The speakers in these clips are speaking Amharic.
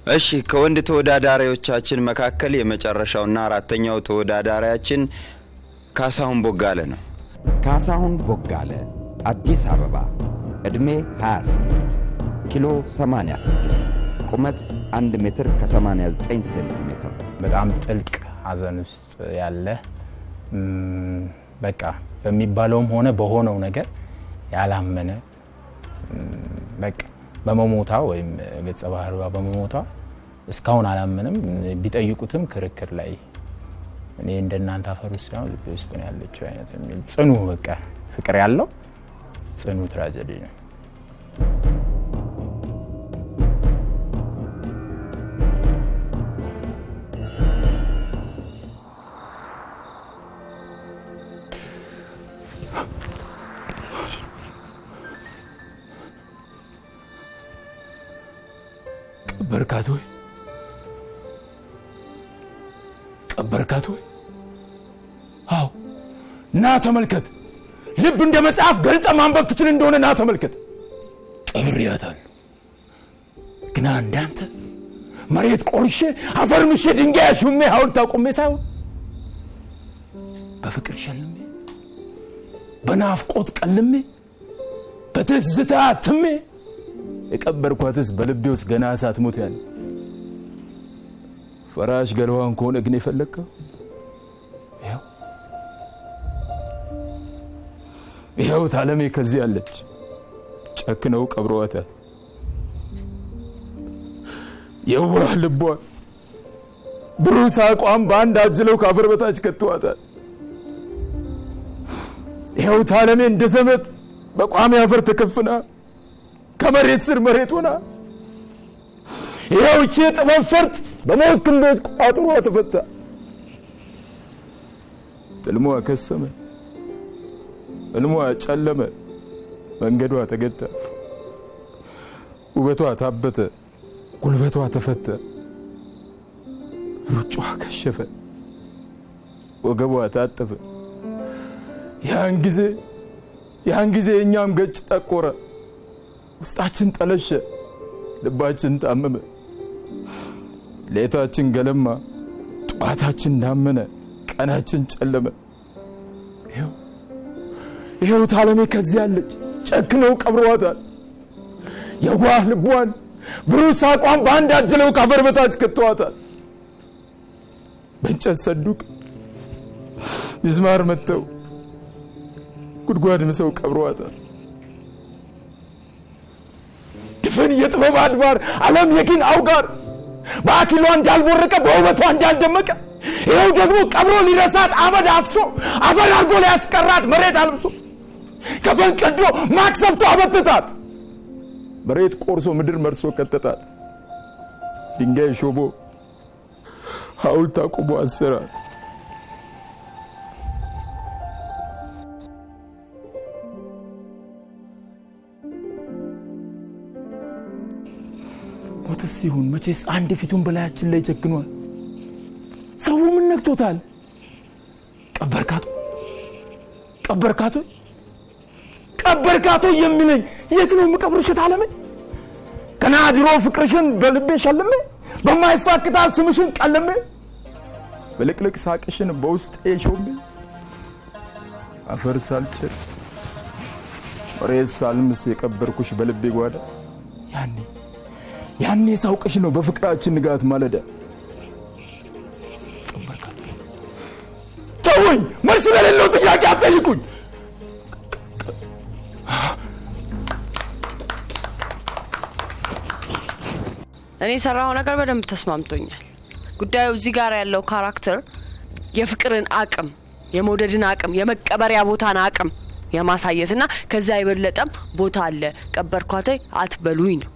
እሺ ከወንድ ተወዳዳሪዎቻችን መካከል የመጨረሻውና አራተኛው ተወዳዳሪያችን ካሳሁን ቦጋለ ነው። ካሳሁን ቦጋለ አዲስ አበባ እድሜ 28 ኪሎ 86 ቁመት 1 ሜትር ከ89 ሴንቲሜትር በጣም ጥልቅ ሐዘን ውስጥ ያለ በቃ በሚባለውም ሆነ በሆነው ነገር ያላመነ በቃ በመሞታ ወይም ገጸ ባህሪዋ በመሞታ እስካሁን አላመነም። ቢጠይቁትም ክርክር ላይ እኔ እንደናንተ አፈሩስ ነው ልብ ውስጥ ነው ያለችው አይነት የሚል ጽኑ በቃ ፍቅር ያለው ጽኑ ትራጀዲ ነው። ቀበርካቶይ አው ና ተመልከት ልብ እንደ መጽሐፍ ገልጠ ማንበብ ትችል እንደሆነ ና ተመልከት ቀብሪያታል ግና እንዳንተ መሬት ቆርሼ አፈር ምሼ ድንጋይ ሹሜ ሐውልት አቆሜ ሳይሆን በፍቅር ሸልሜ በናፍቆት ቀልሜ በትዝታ አትሜ የቀበርኳትስ በልቤ ውስጥ ገና ሳትሞት ያለ ፈራሽ ገለዋን ከሆነ ግን የፈለከው ይኸው ታለሜ ከዚህ አለች ጨክነው ቀብረዋታል። የዋህ ልቧ ብሩህ ሳቋም በአንድ አጅለው ካፈር በታች ከተዋታል። ይኸው ታለሜ እንደ ዘመት በቋሚ አፈር ተከፍና ከመሬት ስር መሬት ሆና ይኸው እቺ ጥበብ ፈርጥ በሞት ክንዶች ቋጥሮ ተፈታ። ሕልሟ ከሰመ ሕልሟ ጨለመ መንገዷ ተገታ ውበቷ ታበተ ጉልበቷ ተፈተ ሩጫዋ ከሸፈ ወገቧ ታጠፈ። ያን ጊዜ እኛም ገጭ ጠቆረ ውስጣችን ጠለሸ ልባችን ታመመ ሌታችን ገለማ ጧታችን ዳመነ ቀናችን ጨለመ። ይኸው ታለሜ ከዚህ አለች ጨክነው ቀብረዋታል። የዋህ ልቧን ብሩህ ሳቋን በአንድ አጅለው ካፈር በታች ከተዋታል። በእንጨት ሰዱቅ ሚስማር መተው ጉድጓድ ምሰው ቀብረዋታል። ድፍን የጥበብ አድባር ዓለም የኪን አውጋር በአኪሏ እንዳልቦረቀ በውበቷ እንዳልደመቀ ይኸው ደግሞ ቀብሮ ሊረሳት አመድ አፍሶ አፈር አርጎ ሊያስቀራት መሬት አልብሶ ከፈን ቀዶ ማክሰፍቶ አበጥታት መሬት ቆርሶ ምድር መርሶ ከተታት ድንጋይ ሾቦ ሐውልት አቁሞ አሰራት። ሞተስ ሲሆን መቼስ አንድ ፊቱን በላያችን ላይ ጀግኗል። ሰው ምን ነክቶታል? ቀበርካቶ የሚለኝ የት ነው የምቀብርሽ ታለሜ? ገና ድሮ ፍቅርሽን በልቤ ሸልሜ በማይፋክታል ስምሽን ቀልሜ በልቅልቅ ሳቅሽን በውስጥ ሾሜ አፈር ሳልጭር መሬት ሳልምስ የቀበርኩሽ በልቤ ጓዳ ያኔ ሳውቅሽ ነው በፍቅራችን ንጋት ማለዳ። ተውኝ መልስ ለሌለው ጥያቄ አትጠይቁኝ። እኔ ሰራው ነገር በደንብ ተስማምቶኛል። ጉዳዩ እዚህ ጋር ያለው ካራክተር የፍቅርን አቅም የመውደድን አቅም የመቀበሪያ ቦታን አቅም የማሳየትና ከዛ ይበለጠም ቦታ አለ ቀበርኳቴ አትበሉኝ ነው።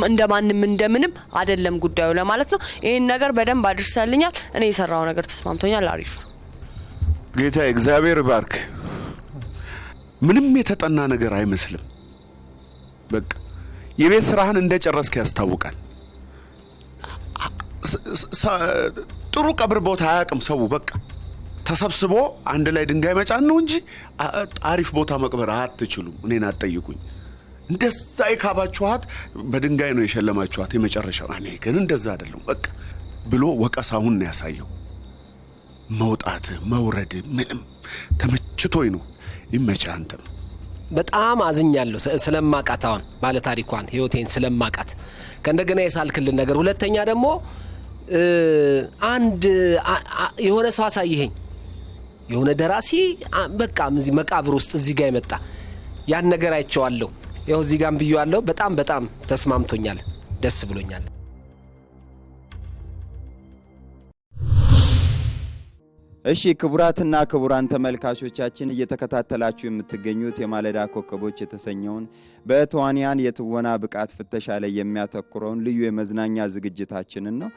እንደማንም እንደምንም አይደለም ጉዳዩ ለማለት ነው። ይሄን ነገር በደንብ አድርሳልኛል። እኔ ሰራው ነገር ተስማምቶኛል። አሪፍ ጌታ እግዚአብሔር ባርክ። ምንም የተጠና ነገር አይመስልም። በቃ የቤት ስራህን እንደጨረስክ ያስታውቃል። ጥሩ ቀብር ቦታ አያውቅም ሰው። በቃ ተሰብስቦ አንድ ላይ ድንጋይ መጫን ነው እንጂ አሪፍ ቦታ መቅበር አትችሉም። እኔን አትጠይቁኝ። እንደዛ የካባችኋት በድንጋይ ነው የሸለማችኋት የመጨረሻው። እኔ ግን እንደዛ አይደለም በቃ ብሎ ወቀሳውን ነው ያሳየው። መውጣት መውረድ ምንም ተመችቶኝ ነው። ይመቻ አንተም በጣም አዝኛለሁ ስለማቃታውን ባለ ታሪኳን ህይወቴን ስለማቃት ከእንደገና የሳልክልን ነገር። ሁለተኛ ደግሞ አንድ የሆነ ሰው አሳይኸኝ የሆነ ደራሲ በቃ እዚህ መቃብር ውስጥ እዚህ ጋር ይመጣ ያን ነገር አይቼዋለሁ። ይኸው እዚህ ጋርም ብዬዋለሁ። በጣም ተስማምቶኛል፣ ደስ ብሎኛል። እሺ ክቡራትና ክቡራን ተመልካቾቻችን እየተከታተላችሁ የምትገኙት የማለዳ ኮከቦች የተሰኘውን በተዋንያን የትወና ብቃት ፍተሻ ላይ የሚያተኩረውን ልዩ የመዝናኛ ዝግጅታችንን ነው።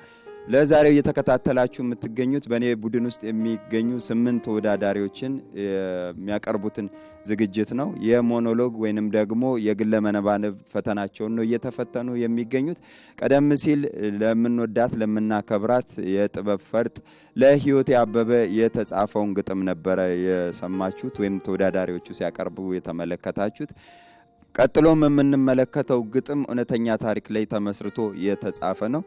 ለዛሬው እየተከታተላችሁ የምትገኙት በኔ ቡድን ውስጥ የሚገኙ 8 ተወዳዳሪዎችን የሚያቀርቡትን ዝግጅት ነው። የሞኖሎግ ወይንም ደግሞ የግለ መነባነብ ፈተናቸውን ነው እየተፈተኑ የሚገኙት። ቀደም ሲል ለምንወዳት ለምናከብራት የጥበብ ፈርጥ ለህይወቴ አበበ የተጻፈውን ግጥም ነበረ የሰማችሁት ወይም ተወዳዳሪዎቹ ሲያቀርቡ የተመለከታችሁት። ቀጥሎም የምንመለከተው ግጥም እውነተኛ ታሪክ ላይ ተመስርቶ የተጻፈ ነው።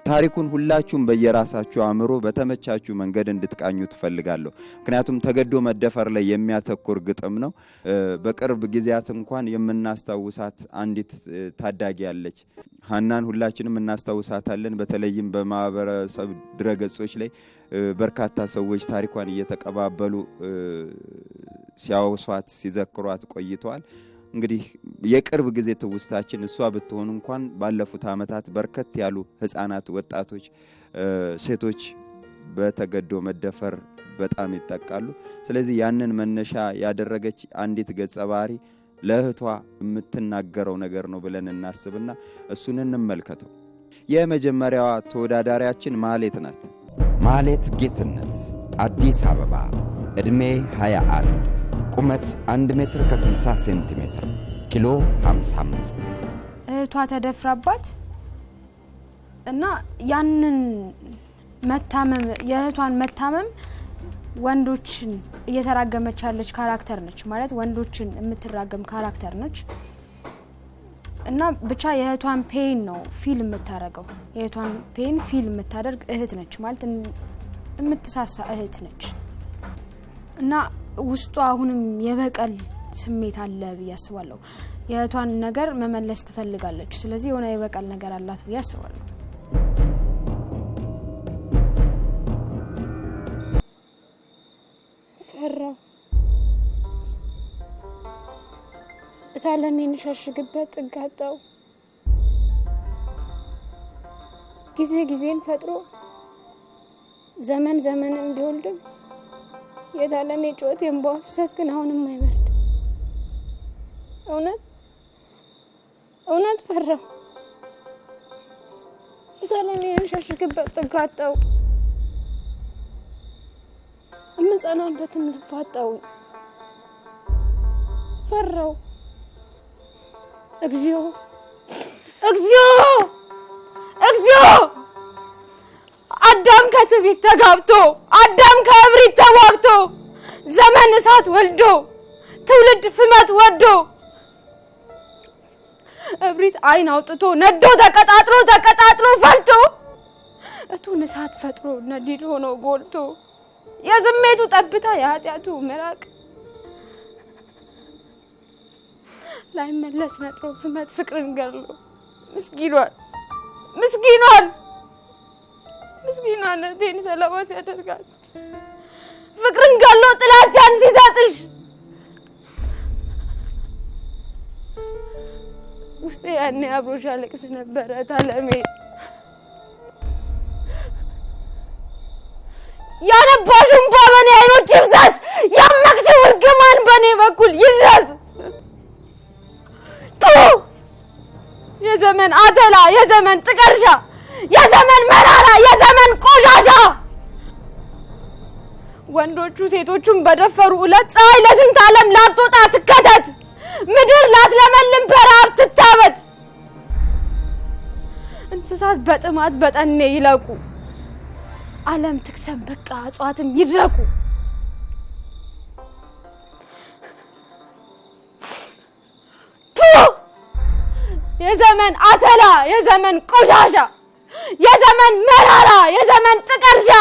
ታሪኩን ሁላችሁም በየራሳችሁ አእምሮ በተመቻችሁ መንገድ እንድትቃኙ ትፈልጋለሁ። ምክንያቱም ተገዶ መደፈር ላይ የሚያተኩር ግጥም ነው። በቅርብ ጊዜያት እንኳን የምናስታውሳት አንዲት ታዳጊ ያለች ሀናን ሁላችንም እናስታውሳታለን። በተለይም በማህበረሰብ ድረገጾች ላይ በርካታ ሰዎች ታሪኳን እየተቀባበሉ ሲያወሷት ሲዘክሯት ቆይተዋል። እንግዲህ የቅርብ ጊዜ ትውስታችን እሷ ብትሆን እንኳን ባለፉት አመታት በርከት ያሉ ህፃናት፣ ወጣቶች፣ ሴቶች በተገዶ መደፈር በጣም ይጠቃሉ። ስለዚህ ያንን መነሻ ያደረገች አንዲት ገጸ ባህሪ ለእህቷ የምትናገረው ነገር ነው ብለን እናስብና እሱን እንመልከተው። የመጀመሪያዋ ተወዳዳሪያችን ማህሌት ናት። ማህሌት ጌትነት አዲስ አበባ ዕድሜ 21 ቁመት 1 ሜትር ከ60 ሴንቲሜትር ኪሎ 55 እህቷ ተደፍራባት እና ያንን መታመም የእህቷን መታመም ወንዶችን እየተራገመች ያለች ካራክተር ነች። ማለት ወንዶችን የምትራገም ካራክተር ነች እና ብቻ የእህቷን ፔን ነው ፊልም የምታረገው። የእህቷን ፔን ፊልም የምታደርግ እህት ነች። ማለት የምትሳሳ እህት ነች እና ውስጧ አሁንም የበቀል ስሜት አለ ብዬ አስባለሁ። የእህቷን ነገር መመለስ ትፈልጋለች። ስለዚህ የሆነ የበቀል ነገር አላት ብዬ አስባለሁ። ፈራው እታለሜን ሸሽግበት ጥጋጣው ጊዜን ፈጥሮ ዘመን እንዲወልድም የታለሜ ጮት የምባፍሰት ግን አሁንም አይበርድ። እውነት ፈራው እታለሜን ሸሽግበት ጥጋጣው እምጸናበትም ልባጣው ፈራው። እግዚኦ አዳም ከትዕቢት ተጋብቶ አዳም ከእብሪት ተዋግቶ ዘመን እሳት ወልዶ ትውልድ ፍመት ወዶ እብሪት አይን አውጥቶ ነዶ ተቀጣጥሎ ፈልቶ እቱን እሳት ፈጥሮ ነዲድ ሆኖ ጎልቶ የዝሜቱ ጠብታ የኃጢያቱ ምራቅ ላይ መለስ ነጥሮ ፍመት ፍቅርን ገርሎ ምስኪኗን እህቴን ሰለባ ሲያደርጋት ፍቅርን ገሎ ጥላቻን ሲሰጥሽ ውስጤ ያኔ አብሮሽ ያለቅስ ነበረ ታለሜ። ያነባሽም በኔ አይኖች ይፍሰስ ያመቅሽው እርግማን በኔ በኩል ይድረስ። የዘመን አተላ የዘመን ጥቀርሻ የዘመን መራራ የዘመን ቆሻሻ ወንዶቹ ሴቶቹን በደፈሩ ዕለት ፀሐይ ለስንት ዓለም ላትወጣ ትከተት ምድር ላትለመልም በረሃብ ትታበት እንስሳት በጥማት በጠኔ ይለቁ ዓለም ትክሰም በቃ እጽዋትም ይድረቁ። የዘመን አተላ የዘመን ቆሻሻ የዘመን መራራ የዘመን ጥቀርሻ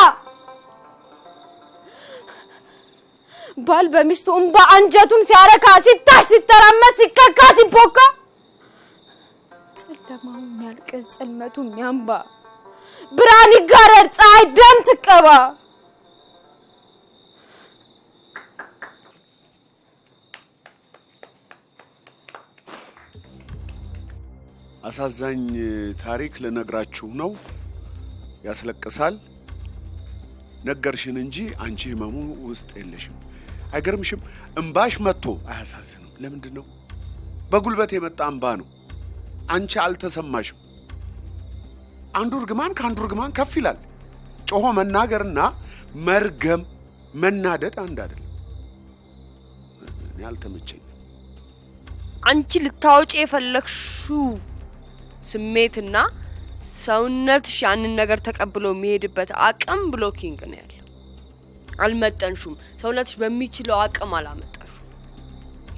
ባል በሚስቱ እንባ አንጀቱን ሲያረካ ሲታሽ ሲተራመስ ሲከካ ሲቦካ ጨለማው የሚያልቅ ጽልመቱ የሚያንባ ብርሃን ይጋረድ ፀሐይ ደም ትቀባ አሳዛኝ ታሪክ ለነግራችሁ ነው ያስለቅሳል ነገርሽን እንጂ አንቺ ህመሙ ውስጥ የለሽም አይገርምሽም እንባሽ መጥቶ አያሳዝንም ለምንድነው በጉልበት የመጣ እንባ ነው አንቺ አልተሰማሽም አንዱ ርግማን ካንዱ ርግማን ከፍ ይላል ጮሆ መናገርና መርገም መናደድ አንድ አይደለም ያልተመቸኝ አንቺ ልታወጪ የፈለክሽው ስሜትና ሰውነትሽ ያንን ነገር ተቀብሎ የሚሄድበት አቅም ብሎኪንግ ነው ያለው አልመጠንሹም ሰውነትሽ በሚችለው አቅም አላመጣሹ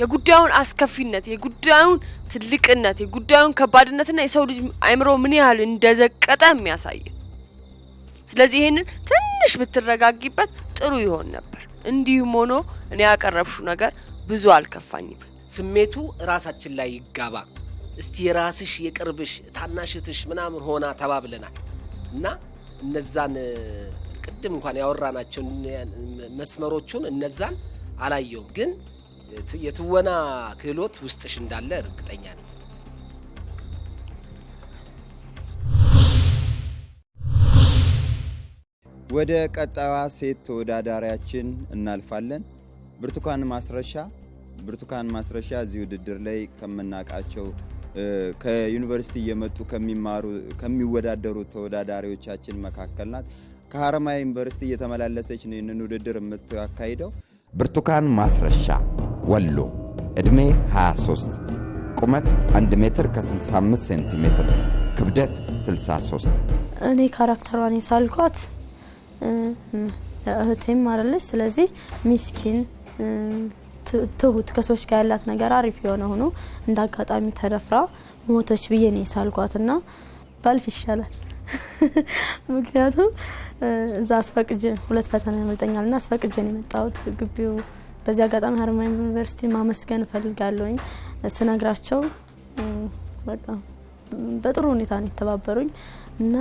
የጉዳዩን አስከፊነት የጉዳዩን ትልቅነት የጉዳዩን ከባድነትና የሰው ልጅ አይምሮ ምን ያህል እንደዘቀጠ የሚያሳይ ስለዚህ ይሄንን ትንሽ ብትረጋጊበት ጥሩ ይሆን ነበር እንዲሁም ሆኖ እኔ ያቀረብሽው ነገር ብዙ አልከፋኝም ስሜቱ ራሳችን ላይ ይጋባ እስቲ የራስሽ የቅርብሽ ታናሽትሽ ምናምን ሆና ተባብለናል እና እነዛን ቅድም እንኳን ያወራናቸው መስመሮቹን እነዛን አላየውም ግን የትወና ክህሎት ውስጥሽ እንዳለ እርግጠኛ ነኝ ወደ ቀጣዋ ሴት ተወዳዳሪያችን እናልፋለን ብርቱካን ማስረሻ እዚህ ውድድር ላይ ከመናቃቸው ከዩኒቨርሲቲ የመጡ ከሚወዳደሩ ተወዳዳሪዎቻችን መካከል ናት ከሐረማያ ዩኒቨርሲቲ የተመላለሰች ነው ይህንን ውድድር የምታካሂደው ብርቱካን ማስረሻ ወሎ እድሜ 23 ቁመት 1 ሜትር ከ65 ሴንቲሜትር ክብደት 63 እኔ ካራክተሯን የሳልኳት እህቴም አይደለች ስለዚህ ሚስኪን ትሁት ከሶች ጋር ያላት ነገር አሪፍ የሆነ ሆኖ እንዳጋጣሚ ተደፍራ ሞቶች ብዬ ነው የሳልኳትና ባልፍ ይሻላል ምክንያቱም እዛ አስፈቅጄ ሁለት ፈተና ያመልጠኛልና አስፈቅጄ ነው የመጣሁት ግቢው በዚህ አጋጣሚ ሐረማያ ዩኒቨርሲቲ ማመስገን ፈልጋለሁኝ ስነግራቸው በቃ በጥሩ ሁኔታ ነው የተባበሩኝ እና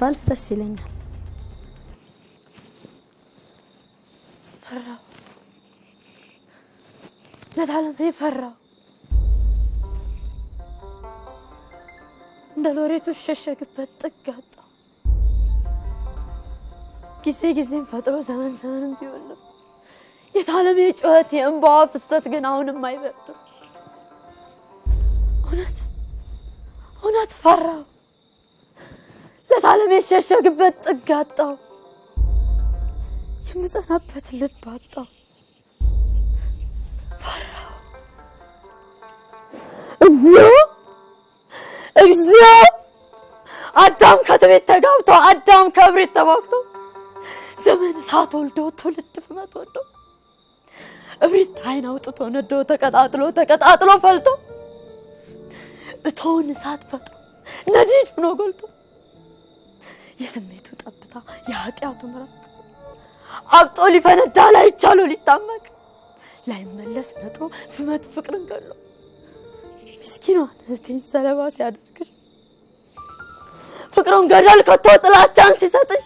ባልፍ ደስ ይለኛል ፈራው ለታለም ፈራው እንደ ሎሬቱ ሸሸግበት ጥጋጣ ጊዜም ፈጥሮ ዘመንም ቢሆን የታለም የጩኸት የእንባዋ ፍሰት ግን አሁንም አይበርድም እውነት ፈራው ለታለም የሸሸግበት ጥጋጣው የምጸናበት ልብ አጣው ፈራው እግዚኦ አዳም ከትቤት ተጋብቶ አዳም ከብሬት ተባክቶ ዘመን ሳት ወልዶ ትውልድ ፍመት ወልዶ እብሪት አይን አውጥቶ ነዶ ተቀጣጥሎ ፈልቶ እቶን ሳት ፈጥሮ ነዲድ ሆኖ ጎልቶ የስሜቱ ጠብታ የኃጢአቱ ምራቅ አብጦ ሊፈነዳ ላይ ቻሎ ሊታመቅ ላይ መለስ ነጥሮ ፍመት ፍቅርን ገሎ ምስኪኗ እህቴን ሰለባ ሲያደርግሽ ፍቅሩን ገደል ከቶ ጥላቻን ሲሰጥሽ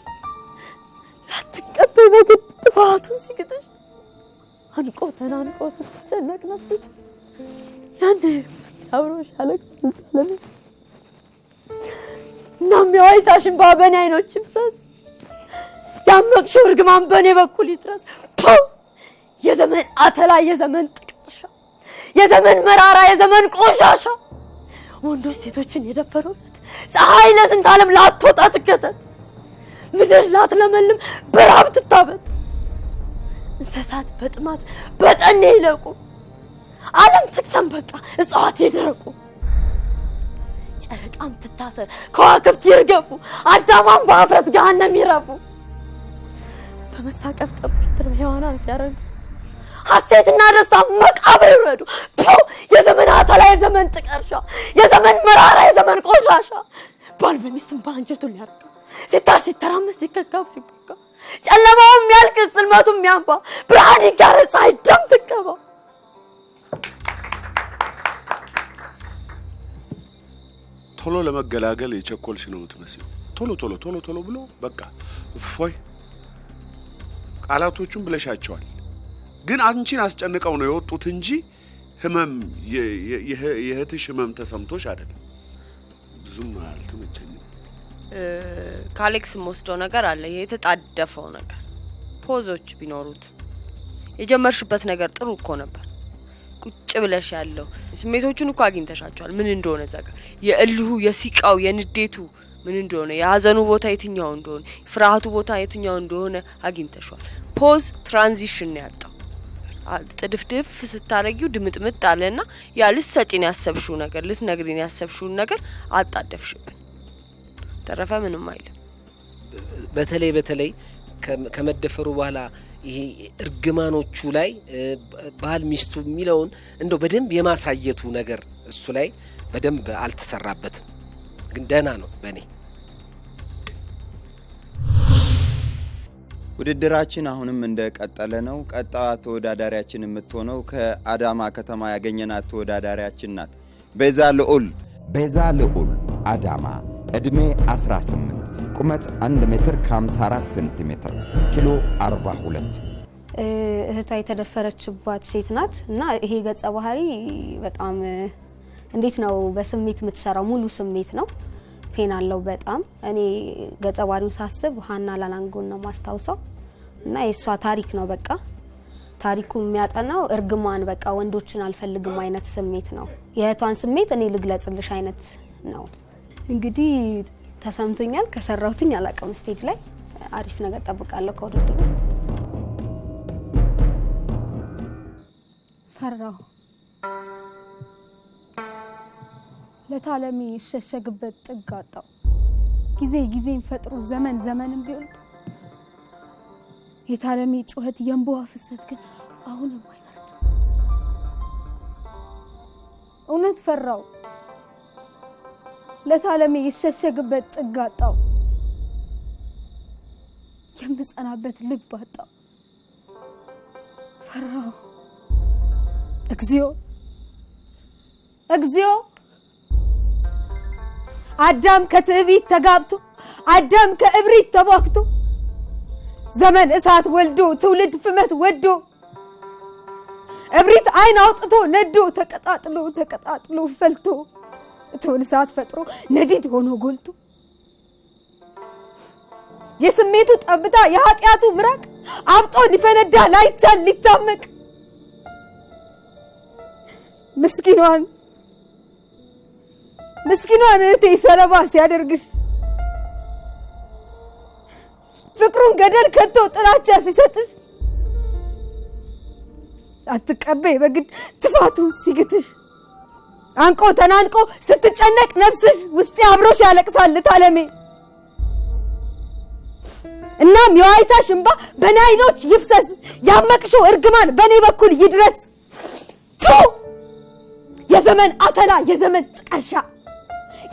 ላትቀበይ በግድ ባቱን ሲግጥሽ አንቆ ተናንቆ ስትጨነቅ ነፍስሽ ያኔ ውስጥ አብሮሽ አለቅስ ለምን እናም የዋይታሽን ባበኔ አይኖች ይፍሰስ ያመቅሽው እርግማን በኔ በኩል ይትረስ የዘመን አተላ የዘመን ጥቅሻ የዘመን መራራ የዘመን ቆሻሻ ወንዶች ሴቶችን የደፈሩት ፀሐይ ለስንት ዓለም ላትወጣ ትከተት ምድር ላትለመልም በራብ ትታበት እንስሳት በጥማት በጠኔ ይለቁ ዓለም ትክሰም በቃ እጽዋት ይድረቁ ጨረቃም ትታሰር ከዋክብት ይርገፉ አዳማም በአፍረት ገሃነም ይረፉ በመሳቀፍ ቀብር ሔዋናን ሲያረግ ሐሴትና ደስታ መቃብር ይውረዱ። የዘመን አተላ የዘመን ጥቀርሻ የዘመን መራራ የዘመን ቆሻሻ ባል በሚስቱም በአንጀቱ ሊያርጋ ሲተራመስ ሲከካብ ሲቦካ ጨለማውም ያልቅስ ጽልመቱም ያንባ ብርሃን ይጋረድ ፀሐይ ደም ትቀባ። ቶሎ ለመገላገል የቸኮልሽ ነው የምትመስለው። ቶሎ ብሎ በቃ እፎይ ቃላቶቹን ብለሻቸዋል። ግን አንቺን አስጨንቀው ነው የወጡት እንጂ ህመም የእህትሽ ህመም ተሰምቶሽ አይደለም። ብዙም አልተመቸኝም። ካሌክስ ወስደው ነገር አለ። ይሄ የተጣደፈው ነገር ፖዞች ቢኖሩት የጀመርሽበት ነገር ጥሩ እኮ ነበር። ቁጭ ብለሽ ያለው ስሜቶቹን እኮ አግኝተሻቸዋል። ምን እንደሆነ ዘጋ የእልሁ የሲቃው የንዴቱ ምን እንደሆነ የሐዘኑ ቦታ የትኛው እንደሆነ ፍርሃቱ ቦታ የትኛው እንደሆነ አግኝተሻል። ፖዝ ትራንዚሽን ያጣው ጥድፍድፍ ስታረጊው ድምጥምጥ አለና ያ ልትሰጪን ያሰብሽው ነገር ልትነግሪን ያሰብሽው ነገር አጣደፍሽብን። ተረፈ ምንም አይልም። በተለይ ከመደፈሩ በኋላ ይሄ እርግማኖቹ ላይ ባል ሚስቱ የሚለውን እንደው በደንብ የማሳየቱ ነገር እሱ ላይ በደንብ አልተሰራበትም። ግን ደህና ነው በኔ። ውድድራችን አሁንም እንደቀጠለ ነው። ቀጣዋ ተወዳዳሪያችን የምትሆነው ከአዳማ ከተማ ያገኘናት ተወዳዳሪያችን ናት። ቤዛ ልዑል አዳማ እድሜ 18 ቁመት 1 ሜትር ከ54 ሴንቲሜትር ኪሎ 42 እህቷ የተደፈረችባት ሴት ናት እና ይሄ ገጸ ባህሪ በጣም እንዴት ነው በስሜት የምትሰራው ሙሉ ስሜት ነው። ፔን አለው በጣም። እኔ ገጸ ባህሪውን ሳስብ ሃና ላላንጎን ነው ማስታውሰው እና የሷ ታሪክ ነው። በቃ ታሪኩ የሚያጠናው እርግማን በቃ ወንዶችን አልፈልግም አይነት ስሜት ነው። የእህቷን ስሜት እኔ ልግለጽልሽ አይነት ነው። እንግዲህ ተሰምቶኛል። ከሰራሁትኝ አላቀም ስቴጅ ላይ አሪፍ ነገር ጠብቃለሁ ከውድድሩ። ፈራሁ ለታለሚ ይሸሸግበት ጥግ አጣው። ጊዜን ፈጥሮ ዘመንም ቢሆን የታለሚ ጩኸት የንቧ ፍሰት ግን አሁንም አይበርድ። እውነት ፈራው ለታለሚ ይሸሸግበት ጥግ አጣው። የምጸናበት ልብ አጣው። ፈራው እግዚኦ አዳም ከትዕቢት ተጋብቶ አዳም ከእብሪት ተባክቶ ዘመን እሳት ወልዶ ትውልድ ፍመት ወዶ እብሪት አይን አውጥቶ ነዶ ተቀጣጥሎ ፈልቶ እቶን እሳት ፈጥሮ ነዲድ ሆኖ ጎልቶ የስሜቱ ጠብታ የኃጢያቱ ምራቅ አብጦ ሊፈነዳ ላይቻል ሊታመቅ ምስኪኗን እህቴ ሰለባ ሲያደርግሽ ፍቅሩን ገደል ከቶ ጥላቻ ሲሰጥሽ አትቀበይ በግድ ትፋቱን ሲግትሽ አንቆ ተናንቆ ስትጨነቅ ነፍስሽ ውስጥ አብሮሽ ያለቅሳል ታለሜ። እናም የዋይታሽ እንባ በናይኖች ይፍሰስ ያመቅሽው እርግማን በኔ በኩል ይድረስ። የዘመን አተላ የዘመን ጥቀርሻ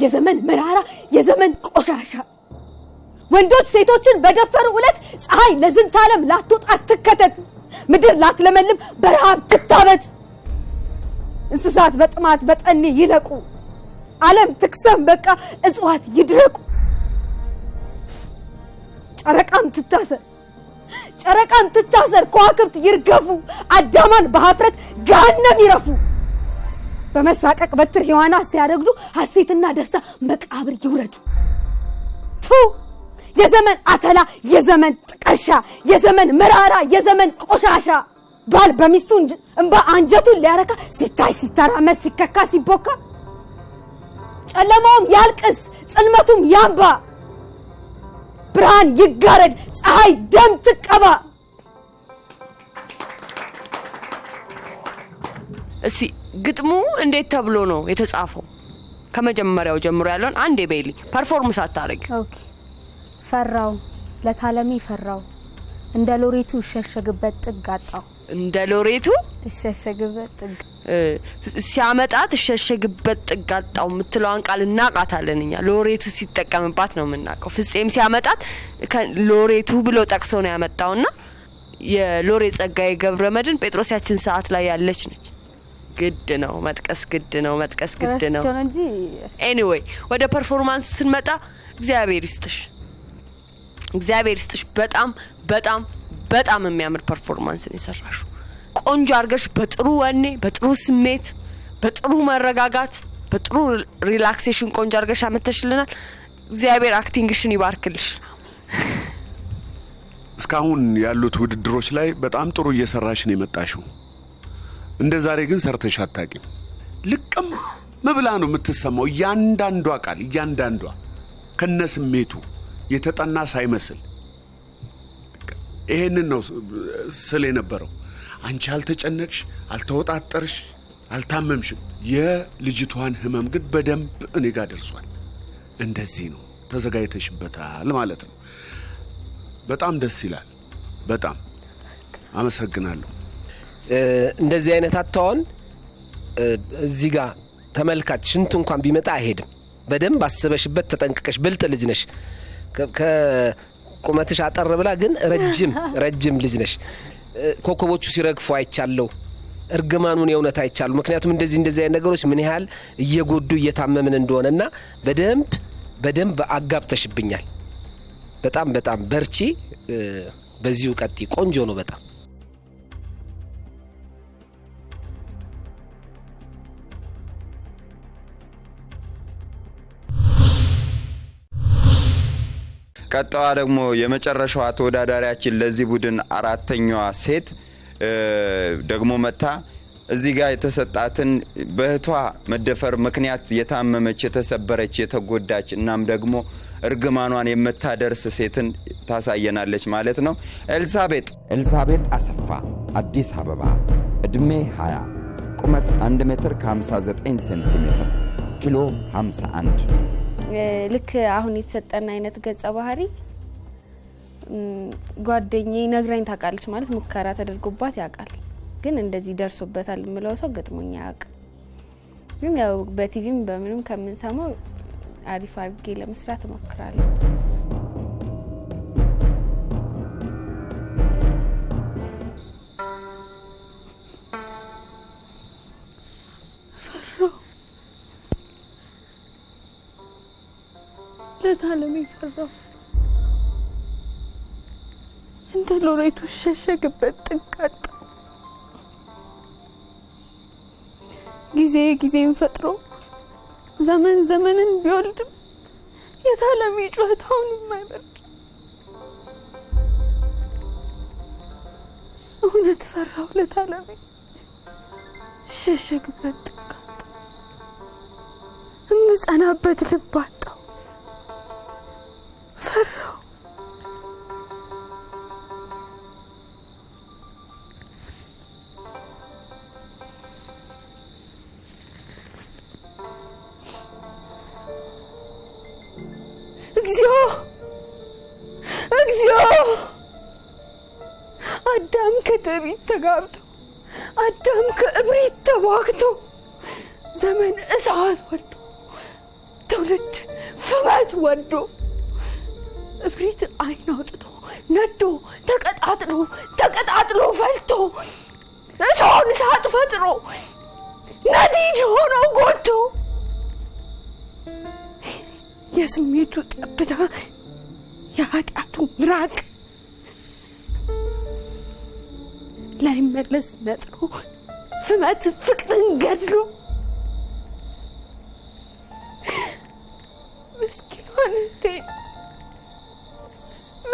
የዘመን መራራ የዘመን ቆሻሻ ወንዶች ሴቶችን በደፈሩ ዕለት ፀሐይ ለዝንታለም ላትወጣ ትከተት ምድር ላትለመልም በረሃብ ትታበት እንስሳት በጥማት በጠኔ ይለቁ ዓለም ትክሰም በቃ እጽዋት ይድረቁ ጨረቃም ትታሰር ከዋክብት ይርገፉ አዳማን በሀፍረት ገሃነም ይረፉ በመሳቀቅ በትር ሔዋና ሲያረግዱ ሐሴትና ደስታ መቃብር ይውረዱ። የዘመን አተላ የዘመን ጥቀርሻ የዘመን መራራ የዘመን ቆሻሻ ባል በሚስቱ እንባ አንጀቱን ሊያረካ ሲታይ ሲተራመስ ሲከካ ሲቦካ ጨለማውም ያልቅስ ጽልመቱም ያንባ ብርሃን ይጋረድ ፀሐይ ደም ትቀባ። እሺ ግጥሙ እንዴት ተብሎ ነው የተጻፈው? ከመጀመሪያው ጀምሮ ያለውን አንዴ በይልኝ ፐርፎርማንስ አታረጊ። ኦኬ። ፈራው ለታለሚ ፈራው እንደ ሎሬቱ ሸሸግበት ጥግ አጣው እንደ ሎሬቱ እሸሸግበት ጥግ ሲያመጣት እሸሸግበት ጥግ አጣው የምትለዋን ቃል እናቃታለን እኛ ሎሬቱ ሲጠቀምባት ነው የምናውቀው ፍጼም ሲያመጣት ሎሬቱ ብሎ ጠቅሶ ነው ያመጣውና የሎሬ ጸጋዬ ገብረመድን ጴጥሮስ ያችን ሰዓት ላይ ያለች ነች ግድ ነው መጥቀስ ግድ ነው ኤኒዌይ ወደ ፐርፎርማንሱ ስንመጣ እግዚአብሔር ይስጥሽ በጣም በጣም በጣም የሚያምር ፐርፎርማንስ ነው የሰራሽው ቆንጆ አርገሽ በጥሩ ወኔ በጥሩ ስሜት በጥሩ መረጋጋት በጥሩ ሪላክሴሽን ቆንጆ አርገሽ አመተሽልናል እግዚአብሔር አክቲንግሽን ይባርክልሽ እስካሁን ያሉት ውድድሮች ላይ በጣም ጥሩ እየሰራሽ ነው የመጣሽው እንደ ዛሬ ግን ሰርተሽ አታቂም ልቅም መብላ ነው የምትሰማው ያንዳንዷ ቃል ያንዳንዷ ከነስሜቱ የተጠና ሳይመስል ይሄንን ነው ስለ የነበረው አንቺ አልተጨነቅሽ አልተወጣጠርሽ አልታመምሽም የልጅቷን ህመም ግን በደንብ እኔ ጋር ደርሷል እንደዚህ ነው ተዘጋጅተሽበታል ማለት ነው በጣም ደስ ይላል በጣም አመሰግናለሁ እንደዚህ አይነት አጣውን እዚህ ጋር ተመልካች ሽንት እንኳን ቢመጣ አይሄድም በደንብ አስበሽበት ተጠንቅቀሽ ብልጥ ልጅ ነሽ ከቁመትሽ አጠር ብላ ግን ረጅም ልጅ ነሽ ኮኮቦቹ ሲረግፉ አይቻለው እርግማኑን የውነት አይቻሉ ምክንያቱም እንደዚህ አይነት ነገሮች ምን ያህል እየጎዱ እየታመምን እንደሆነና በደንብ አጋብተሽብኛል በጣም በርቺ በዚሁ ቀጥ ቆንጆ ነው በጣም ቀጣዋ ደግሞ የመጨረሻዋ ተወዳዳሪያችን ለዚህ ቡድን አራተኛዋ ሴት ደግሞ መታ እዚህ ጋር የተሰጣትን በህቷ መደፈር ምክንያት የታመመች የተሰበረች የተጎዳች እናም ደግሞ እርግማኗን የምታደርስ ሴትን ታሳየናለች ማለት ነው ኤልሳቤጥ አሰፋ አዲስ አበባ እድሜ 20 ቁመት 1 ሜትር ከ59 ሴንቲሜትር ኪሎ 51 ልክ አሁን የተሰጠና አይነት ገጸ ባህሪ ጓደኛዬ ነግራኝ ታውቃለች ማለት ሙከራ ተደርጎባት ያውቃል ግን እንደዚህ ደርሶበታል ምለው ሰው ገጥሞኛ ያውቅ ግን ያው በቲቪም በምንም ከመንሰማው አሪፍ አድርጌ ለመስራት እሞክራለሁ ለታለም ይፈራው እንደ ሎሬቱ ሸሸግበት ጥቃት ጊዜን ፈጥሮ ዘመንን ቢወልድም የታለም ጩኸታውን የማይበርድ እውነት ፈራው ለታለም ሸሸግበት ጥቃት እምጸናበት ልብ አጣው ፈራው እግዚኦ አዳም ከትዕቢት ተጋብቶ አዳም ከእብሪት ተዋግቶ ዘመን እሳት ወዶ ትውልድ ፍመት ወዶ እብሪት አይን አውጥቶ ነዶ ተቀጣጥሎ ፈልቶ እቶን እሳት ፈጥሮ ነዲድ ሆኖ ጎልቶ የስሜቱ ጠብታ የኃጢአቱ ምራቅ ላይመለስ ነጥሮ ፍመት ፍቅርን ገድሎ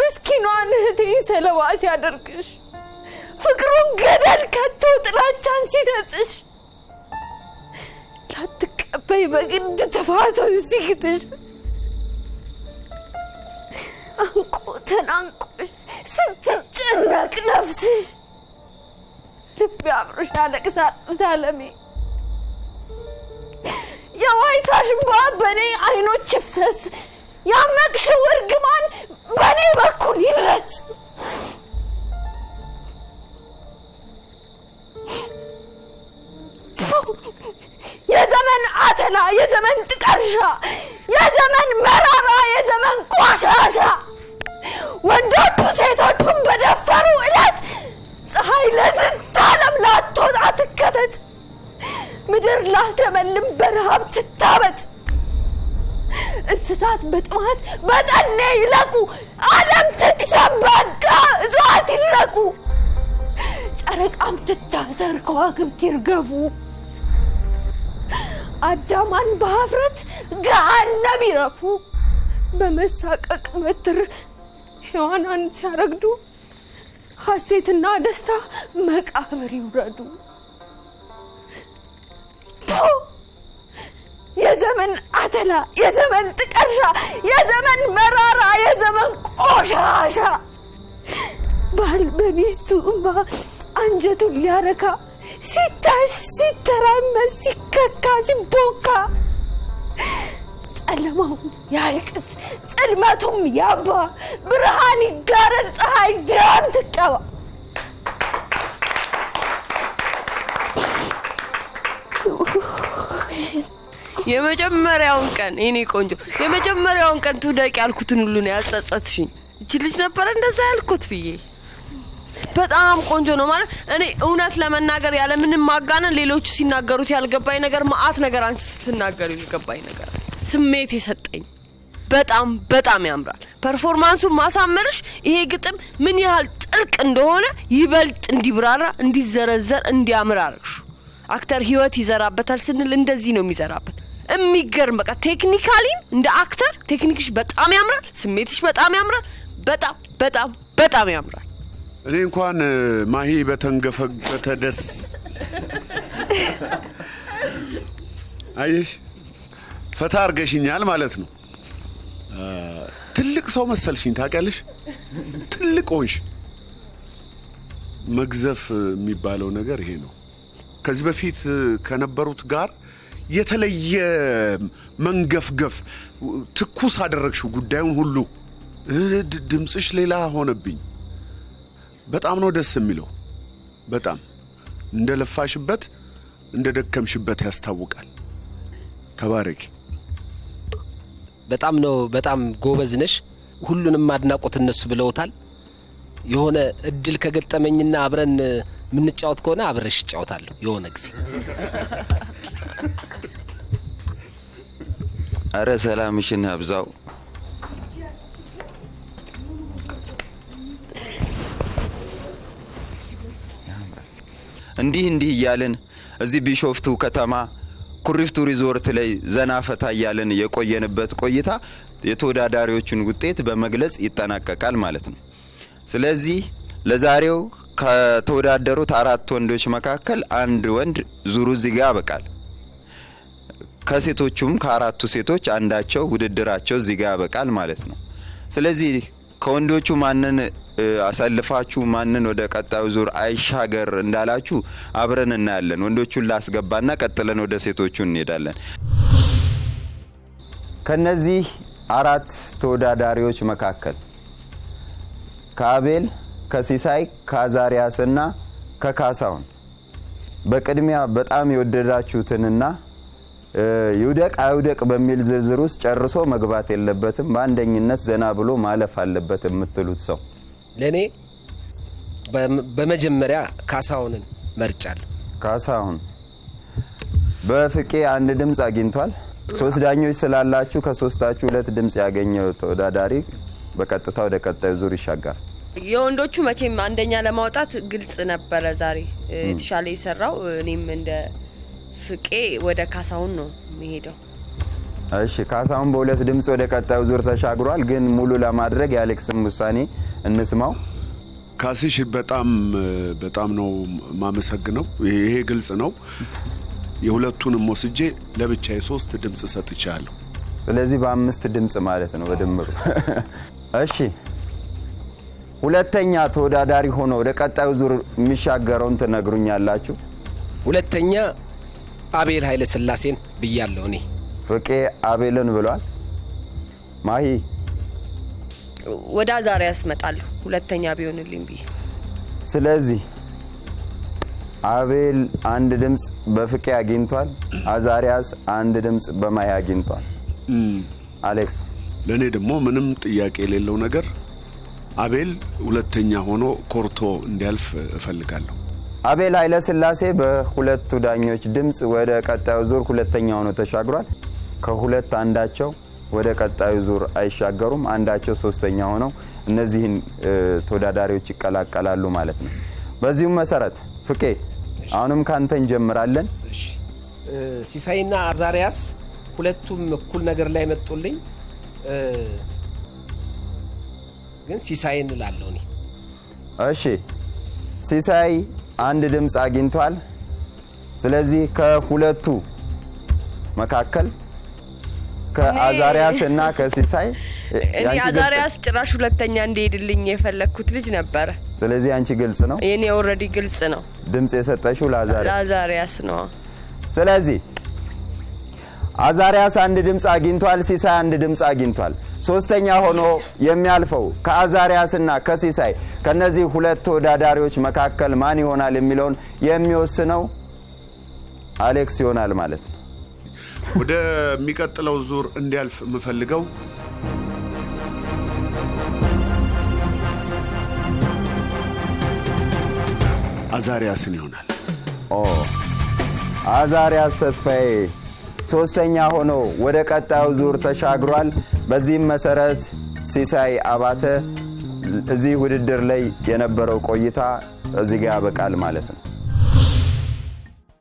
ምስኪኗን እህቴን ሰለባ ሲያደርግሽ ፍቅሩን ገደል ከቶ ጥላቻን ሲተጽሽ ላትቀበይ በግድ ተፋቶን ሲግትሽ አንቆ ተናንቆሽ ስትጨነቅ ነፍስሽ ልብ አብሮሽ ያለቅሳል ታለሜ የዋይታሽ እንባ በኔ አይኖች ይፍሰስ ያመቅሽው እርግማን በኔ በኩል ይድረስ የዘመን አተላ የዘመን ጥቀርሻ የዘመን መራራ የዘመን ቆሻሻ ወንዶቹ ሴቶቹን በደፈሩ እለት ፀሐይ ለዝንተ ዓለም ላትወጣ ትከተት ምድር ላትለመልም በረሃብ ትታበጥ እንስሳት በጥማት በጠኔ ይለቁ ዓለም ትቅሰም በቃ እጽዋት ይረቁ ጨረቃም ትታሰር ከዋክብት ይርገፉ አዳማን በሀፍረት ገሃነም ይረፉ በመሳቀቅ በትር ሔዋናን ሲያረግዱ ሐሴትና ደስታ መቃብር ይውረዱ የዘመን አተላ የዘመን ጥቀርሻ የዘመን መራራ የዘመን ቆሻሻ ባል በሚስቱ እንባ አንጀቱን ሊያረካ ሲታሽ ሲተራመስ ሲከካ ሲቦካ ጨለማውን ያልቅስ ጽልመቱም ያባ ብርሃን ይጋረድ ፀሐይ ደም ትቀባ የመጀመሪያውን ቀን እኔ ቆንጆ የመጀመሪያውን ቀን ትውደቅ ያልኩትን ሁሉ ነው ያጸጸትሽኝ እቺ ልጅ ነበር እንደዛ ያልኩት ብዬ በጣም ቆንጆ ነው ማለት እኔ እውነት ለመናገር ያለ ምንም ማጋነን ሌሎቹ ሲናገሩት ያልገባኝ ነገር ማአት ነገር አንቺ ስትናገሩ ይልገባኝ ነገር ስሜት ይሰጠኝ በጣም በጣም ያምራል ፐርፎርማንሱ ማሳመርሽ ይሄ ግጥም ምን ያህል ጥልቅ እንደሆነ ይበልጥ እንዲብራራ እንዲዘረዘር እንዲያምር አርግሽ አክተር ህይወት ይዘራበታል ስንል እንደዚህ ነው የሚዘራበት የሚገርም በቃ ቴክኒካሊ እንደ አክተር ቴክኒክሽ በጣም ያምራል ስሜትሽ በጣም ያምራል በጣም በጣም በጣም ያምራል እኔ እንኳን ማሂ በተንገፈገፈ ደስ አይሽ ፈታ አርገሽኛል ማለት ነው ትልቅ ሰው መሰልሽኝ ታውቂያለሽ ትልቅ ሆንሽ መግዘፍ የሚባለው ነገር ይሄ ነው ከዚህ በፊት ከነበሩት ጋር የተለየ መንገፍገፍ ትኩስ አደረግሽው ጉዳዩን ሁሉ ድምጽሽ ሌላ ሆነብኝ በጣም ነው ደስ የሚለው በጣም እንደለፋሽበት እንደደከምሽበት ያስታውቃል ተባረኪ በጣም ነው በጣም ጎበዝ ነሽ ሁሉንም አድናቆት እነሱ ብለውታል የሆነ እድል ከገጠመኝና አብረን ምንጫወት ከሆነ አብረሽ ጫወታለሁ የሆነ ጊዜ አረ ሰላምሽን አብዛው እንዲህ እያልን እዚህ ቢሾፍቱ ከተማ ኩሪፍቱ ሪዞርት ላይ ዘናፈታ እያልን የቆየንበት ቆይታ የተወዳዳሪዎችን ውጤት በመግለጽ ይጠናቀቃል ማለት ነው ስለዚህ ለዛሬው ከተወዳደሩት 4 ወንዶች መካከል አንድ ወንድ ዙሩ እዚህ ጋር ያበቃል ከሴቶቹም ከአራቱ ሴቶች አንዳቸው ውድድራቸው እዚህ ጋር ያበቃል ማለት ነው ስለዚህ ከወንዶቹ ማንን አሳልፋችሁ ማንን ወደ ቀጣዩ ዙር አይሻገር እንዳላችሁ አብረን እናያለን ወንዶቹን ላስገባና ቀጥለን ወደ ሴቶቹ እንሄዳለን ከነዚህ 4 ተወዳዳሪዎች መካከል ከአቤል ከሲሳይ ከአዛሪያስና ከካሳውን በቅድሚያ በጣም የወደዳችሁትንና ይውደቅ አይውደቅ በሚል ዝርዝር ውስጥ ጨርሶ መግባት የለበትም በአንደኝነት ዘና ብሎ ማለፍ አለበት የምትሉት ሰው ለኔ በመጀመሪያ ካሳውንን መርጫለሁ ካሳውን በፍቄ አንድ ድምጽ አግኝቷል 3 ዳኞች ስላላችሁ ከ3ታችሁ 2 ድምጽ ያገኘው ተወዳዳሪ በቀጥታ ወደ ቀጣዩ ዙር ይሻጋል የወንዶቹ መቼም አንደኛ ለማውጣት ግልጽ ነበር ዛሬ የተሻለ ይሰራው እኔም እንደ ፍቄ ወደ ካሳውን ነው የሚሄደው እሺ ካሳውን በ2 ድምጽ ወደ ቀጣዩ ዙር ተሻግሯል ግን ሙሉ ለማድረግ የአሌክስን ውሳኔ እንስማው ካሲሽ በጣም ነው ማመሰግነው ይሄ ግልጽ ነው የሁለቱንም ወስጄ ለብቻዬ 3 ድምጽ ሰጥቻለሁ ስለዚህ በ5 ድምጽ ማለት ነው በድምሩ እሺ ሁለተኛ ተወዳዳሪ ሆኖ ወደ ቀጣዩ ዙር የሚሻገረውን ተነግሩኛላችሁ ሁለተኛ አቤል ኃይለ ስላሴን ብያለሁ እኔ ፍቄ አቤልን ብሏል ማሂ ወደ አዛሪያስ መጣለሁ ሁለተኛ ቢሆንልኝ ብዬ ስለዚህ አቤል አንድ ድምጽ በፍቄ አግኝቷል። አዛሪያስ አንድ ድምጽ በማሂ አግኝቷል። አሌክስ ለኔ ደግሞ ምንም ጥያቄ የሌለው ነገር አቤል ሁለተኛ ሆኖ ኮርቶ እንዲያልፍ እፈልጋለሁ። አቤል ኃይለ ሥላሴ በሁለቱ ዳኞች ድምጽ ወደ ቀጣዩ ዙር ሁለተኛ ሆኖ ተሻግሯል። ከሁለት አንዳቸው ወደ ቀጣዩ ዙር አይሻገሩም። አንዳቸው ሶስተኛ ሆነው እነዚህን ተወዳዳሪዎች ይቀላቀላሉ ማለት ነው። በዚሁ መሰረት ፍቄ አሁንም ካንተ እንጀምራለን። ሲሳይና አዛሪያስ ሁለቱም እኩል ነገር ላይ መጡልኝ። ግን ሲሳይ እንላለሁ እኔ። እሺ ሲሳይ አንድ ድምጽ አግኝቷል። ስለዚህ ከሁለቱ መካከል ከአዛሪያስ እና ከሲሳይ እኔ አዛሪያስ ጭራሽ ሁለተኛ እንዲሄድልኝ የፈለኩት ልጅ ነበር። ስለዚህ አንቺ ግልጽ ነው? የኔ ኦሬዲ ግልጽ ነው። ድምጽ የሰጠሽው ለአዛሪያስ ነው። ስለዚህ አዛሪያስ አንድ ድምጽ አግኝቷል። ሲሳይ አንድ ድምጽ አግኝቷል። ሶስተኛ ሆኖ የሚያልፈው ከአዛሪያስና ከሲሳይ ከነዚህ ሁለት ተወዳዳሪዎች መካከል ማን ይሆናል የሚለውን የሚወስነው አሌክስ ይሆናል ማለት ነው። ወደ የሚቀጥለው ዙር እንዲያልፍ የምፈልገው አዛሪያስን ይሆናል። አዛሪያስ ተስፋዬ ሶስተኛ ሆኖ ወደ ቀጣዩ ዙር ተሻግሯል። በዚህም መሰረት ሲሳይ አባተ እዚህ ውድድር ላይ የነበረው ቆይታ እዚህ ጋር ያበቃል ማለት ነው።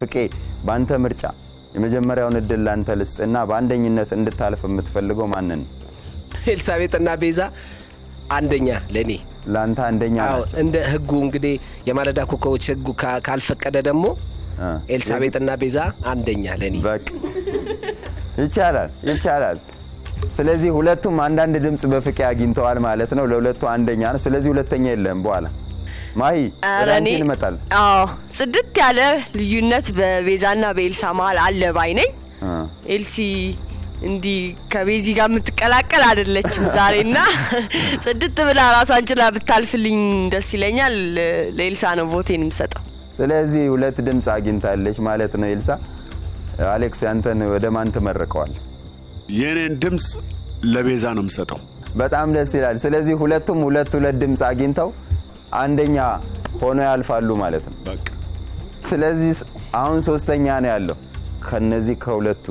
ፍቄ ባንተ ምርጫ የመጀመሪያውን እድል ላንተ ልስጥና በአንደኝነት እንድታልፍ የምትፈልገው ማንን? ኤልሳቤጥና ቤዛ አንደኛ ለኔ። ላንተ አንደኛ ናቸው። እንደ ህጉ እንግዲህ የማለዳ ኮከቦች ህጉ ካልፈቀደ ደግሞ ኤልሳቤጥና ቤዛ አንደኛ ለኔ። በቃ ይቻላል። ስለዚህ ሁለቱም አንዳንድ ድምጽ በፍቄ አግኝተዋል ማለት ነው። ለሁለቱ አንደኛ ነው። ስለዚህ ሁለተኛ የለም። በኋላ ማሂ ወራንቺ እንመጣለን። ጽድት ያለ ልዩነት በቤዛና በኤልሳ መሃል አለ ባይ ነኝ። ኤልሲ እንዲ ከቤዚ ጋር የምትቀላቀል አይደለችም ዛሬና ጽድት ብላ ራሷን ችላ ብታልፍልኝ ደስ ይለኛል። ለኤልሳ ነው ቮቴን የምሰጠው። ስለዚህ ሁለት ድምጽ አግኝታለች ማለት ነው ኤልሳ። አሌክስ ያንተን ወደ ማን ተመረቀዋል? የኔን ድምጽ ለቤዛ ነው የምሰጠው። በጣም ደስ ይላል። ስለዚህ ሁለቱም ሁለት ድምጽ አግኝተው አንደኛ ሆኖ ያልፋሉ ማለት ነው። በቃ ስለዚህ አሁን ሶስተኛ ነው ያለው። ከነዚህ ከሁለቱ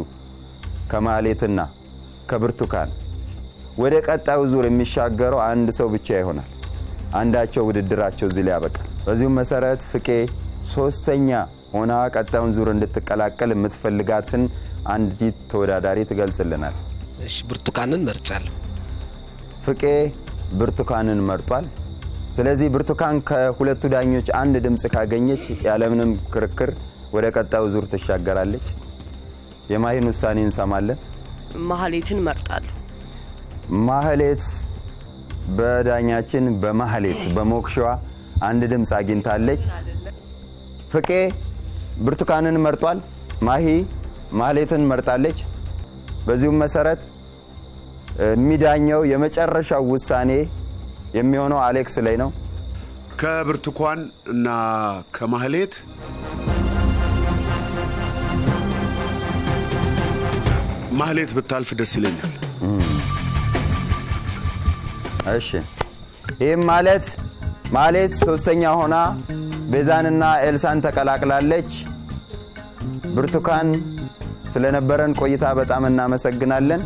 ከማህሌትና ከብርቱካን ወደ ቀጣዩ ዙር የሚሻገረው አንድ ሰው ብቻ ይሆናል። አንዳቸው ውድድራቸው እዚህ ላይ ያበቃል። በዚሁም መሰረት ፍቄ ሶስተኛ ሆና ቀጣዩን ዙር እንድትቀላቀል የምትፈልጋትን አንዲት ተወዳዳሪ ትገልጽልናል። እሺ ብርቱካንን መርጫለሁ። ፍቄ ብርቱካንን መርጧል። ስለዚህ ብርቱካን ከሁለቱ ዳኞች አንድ ድምጽ ካገኘች ያለምንም ክርክር ወደ ቀጣዩ ዙር ትሻገራለች። የማሂን ውሳኔ እንሰማለን። ማህሌትን መርጣለሁ። ማህሌት በዳኛችን በማህሌት በሞክሽዋ አንድ ድምጽ አግኝታለች። ፍቄ ብርቱካንን መርጧል። ማሂ ማህሌትን መርጣለች። በዚሁም መሰረት የሚዳኘው የመጨረሻው ውሳኔ የሚሆነው አሌክስ ላይ ነው። ከብርቱካን እና ከማህሌት ማህሌት ብታልፍ ደስ ይለኛል። እሺ ይህም ማለት ማህሌት ሶስተኛ ሆና ቤዛንና ኤልሳን ተቀላቅላለች። ብርቱካን ስለነበረን ቆይታ በጣም እናመሰግናለን።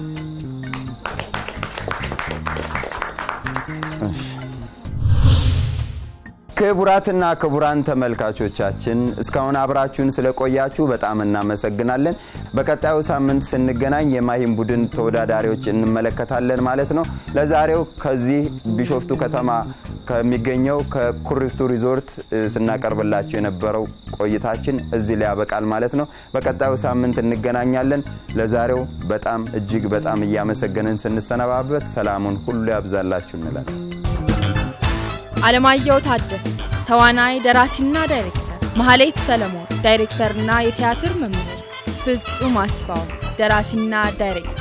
ክቡራትና ክቡራን ተመልካቾቻችን እስካሁን አብራችሁን ስለቆያችሁ በጣም እናመሰግናለን። በቀጣዩ ሳምንት ስንገናኝ የማሂን ቡድን ተወዳዳሪዎች እንመለከታለን ማለት ነው። ለዛሬው ከዚህ ቢሾፍቱ ከተማ ከሚገኘው ከኩሪፍቱ ሪዞርት ስናቀርብላችሁ የነበረው ቆይታችን እዚህ ላይ ያበቃል ማለት ነው። በቀጣዩ ሳምንት እንገናኛለን። ለዛሬው በጣም እጅግ በጣም እያመሰገንን ስንሰነባበት ሰላሙን ሁሉ ያብዛላችሁ እንላለን። አለማየሁ ታደሰ ተዋናይ ደራሲና ዳይሬክተር፣ ማህሌት ሰለሞን ዳይሬክተርና የቲያትር መምህር፣ ፍጹም አስፋው ደራሲና ዳይሬክተር